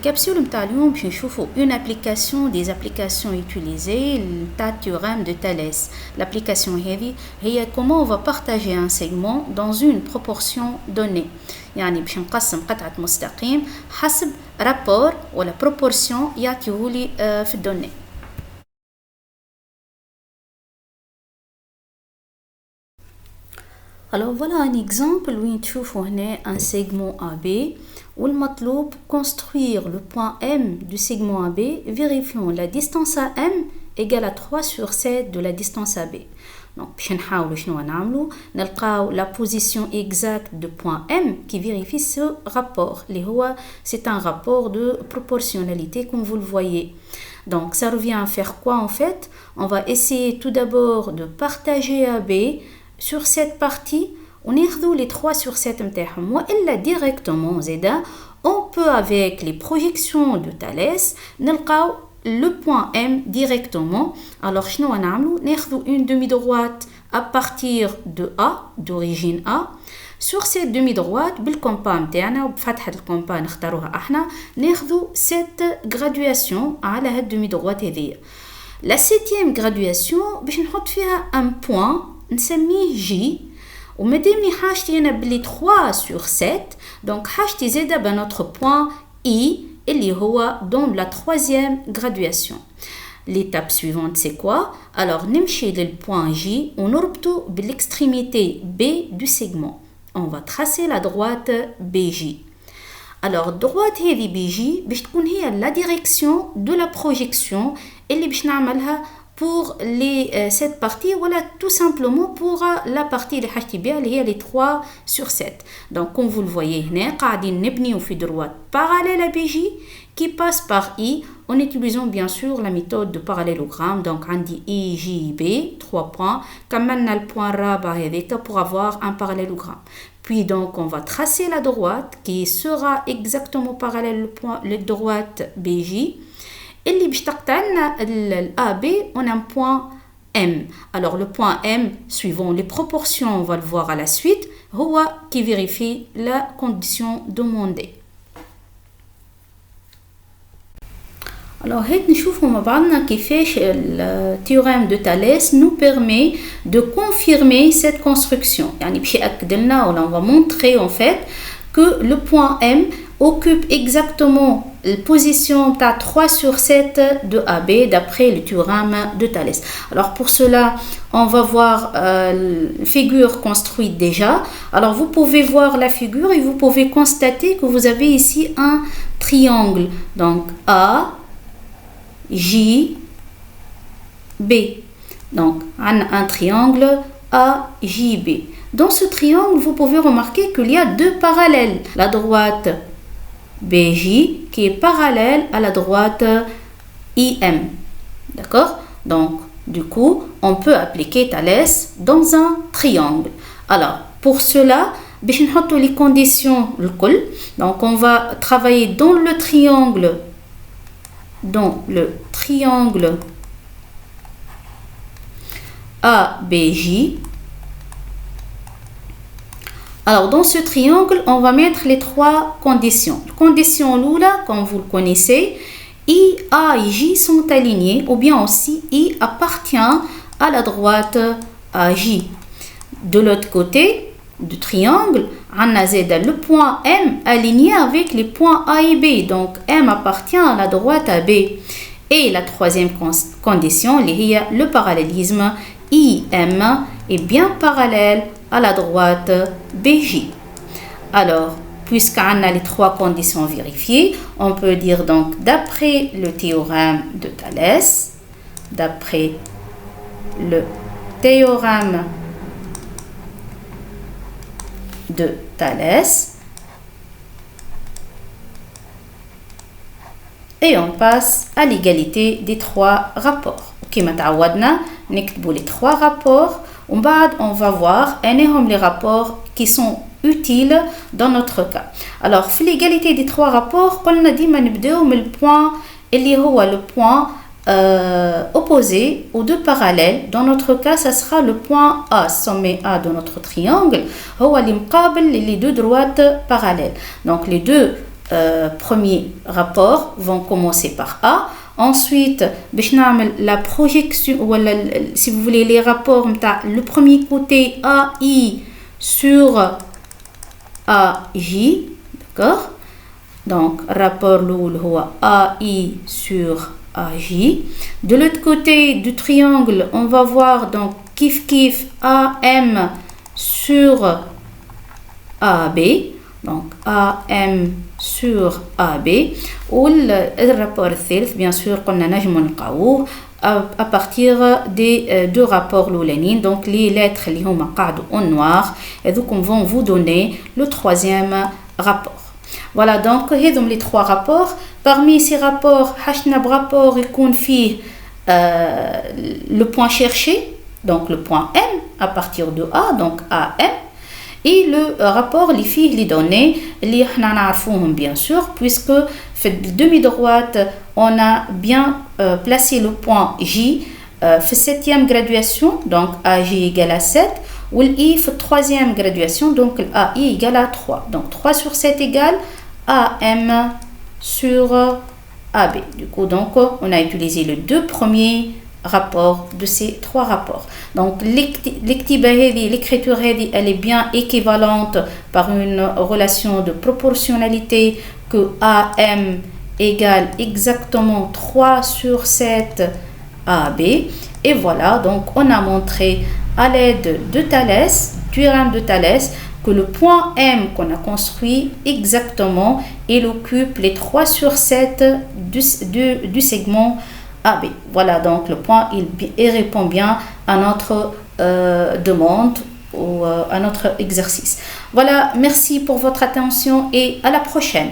الكبسولة متاع اليوم باش نشوفوا une application des applications utilisées تاع théorème de Thalès. L'application هذه هي comment on va partager un segment dans une proportion donnée. يعني باش نقسم قطعة مستقيم حسب rapport ولا proportion يعطيهولي في الدوني. Alors voilà un exemple وين تشوفوا هنا un segment AB والمطلوب construire le point M du segment AB vérifiant la distance à M égale à 3 sur 7 de la distance AB. Donc باش نحاولوا شنو نعملوا نلقاو la position exacte de point M qui vérifie ce rapport اللي هو c'est un rapport de proportionnalité comme vous le voyez. Donc ça revient à faire quoi en fait? On va essayer tout d'abord de partager AB sur cette partie on ياخذوا les 3 sur 7 متاعهم والا directement زيدا on peut avec les projections de Thalès نلقاو le point M directement. Alors شنو نعملوا ناخذوا une demi-droite à partir de A d'origine A. Sur cette demi-droite بالكومبا نتاعنا وبفتحة الكومبا نختاروها احنا ناخذوا cette graduation على هاد demi-droite هذيا. La 7e graduation باش نحط فيها un point نسميه J ومادامني حاجتي انا بلي 3 sur 7 donc حاجتي زاده بنوتر point I اللي هو dans la 3e graduation. L'étape suivante c'est quoi? Alors نمشي للpoint J ونربطو بالextrémité B du segment. On va tracer la droite BJ. Alors droite هذه BJ باش تكون هي la direction de la projection اللي باش نعملها pour cette partie voilà tout simplement pour la partie اللي حاجتي بها اللي هي les 3 sur 7. Donc comme vous le voyez هنا قاعدين نبنيو في droite parallèle à BJ qui passe par I en utilisant bien sûr la méthode de parallélogramme. Donc عندي IJB 3 points كملنا البوان الرابع هذيك pour avoir un parallélogramme. Puis donc on va tracer la droite qui sera exactement parallèle le droite BJ اللي باش تقطعنا AB on a un point M. Alors le point M suivant les proportions on va le voir à la suite هو qui vérifie la condition demandée. Alors هيك نشوفوا مع بعضنا كيفاش le théorème de Thalès nous permet de confirmer cette construction. يعني باش يأكد لنا ولا on va montrer en fait que le point M occupe exactement la position de 3 sur 7 de AB d'après le théorème de Thalès. Alors pour cela, on va voir la figure construite déjà. Alors vous pouvez voir la figure et vous pouvez constater que vous avez ici un triangle. Donc A, J, B. Donc un triangle AJB. Dans ce triangle, vous pouvez remarquer qu'il y a deux parallèles. La droite BJ qui est parallèle à la droite IM. D'accord? Donc, du coup, on peut appliquer Thalès dans un triangle. Alors, pour cela, باش نحطوا les conditions الكل. Donc, on va travailler dans le triangle ABJ. Alors, dans ce triangle, on va mettre les 3 conditions. Condition l'oula, comme vous le connaissez, I, A et J sont alignés, ou bien aussi I appartient à la droite AJ. De l'autre côté du triangle, on a le point M aligné avec les points A et B. Donc, M appartient à la droite AB. Et la 3e condition, le parallélisme, IM est bien parallèle à la droite BJ. Alors, puisqu'on a les 3 conditions vérifiées, on peut dire donc d'après le théorème de Thalès, d'après le théorème de Thalès, et on passe à l'égalité des 3 rapports. كما تعودنا نكتبوا les 3 rapports. On va voir les rapports qui sont utiles dans notre cas. Alors, في l'égalité des 3 rapports, قلنا ديما نبداو من البوان اللي هو le point opposé aux 2 parallèles. Dans notre cas, ça sera le point A, sommet A de notre triangle. هو اللي مقابل les 2 droites parallèles. Donc, les 2 premiers rapports vont commencer par A. Ensuite, la projection, ou si vous voulez, les rapports, le premier côté AI sur AJ, d'accord? Donc, rapport AI sur AJ. De l'autre côté du triangle, on va voir donc kif AM sur AB. Donc, AM sur AB. Ou le rapport الثالث, bien sûr, qu'on a نجمو à partir des deux rapports l'oulanin. Donc, les lettres qui sont en noir, et donc on va vous donner le troisième rapport. Voilà, donc, les trois rapports. Parmi ces rapports, rapport le point cherché, donc le point M à partir de A, donc AM. Et le rapport, les filles, les données, les bien sûr, puisque fait demi-droite, on a bien placé le point J, fait 7e graduation, donc AJ égale à 7, ou l'I fait 3e graduation, donc AI égale à 3. Donc 3 sur 7 égale AM sur AB. Du coup, donc, on a utilisé les deux premiers rapports de ces trois rapports. Donc, l'écriture, elle est bien équivalente par une relation de proportionnalité que AM égale exactement 3 sur 7 AB. Et voilà, donc, on a montré à l'aide de Thalès, du théorème de Thalès, que le point M qu'on a construit exactement, il occupe les 3 sur 7 du segment AB. Voilà, donc le point, il répond bien à notre demande ou à notre exercice. Voilà, merci pour votre attention et à la prochaine.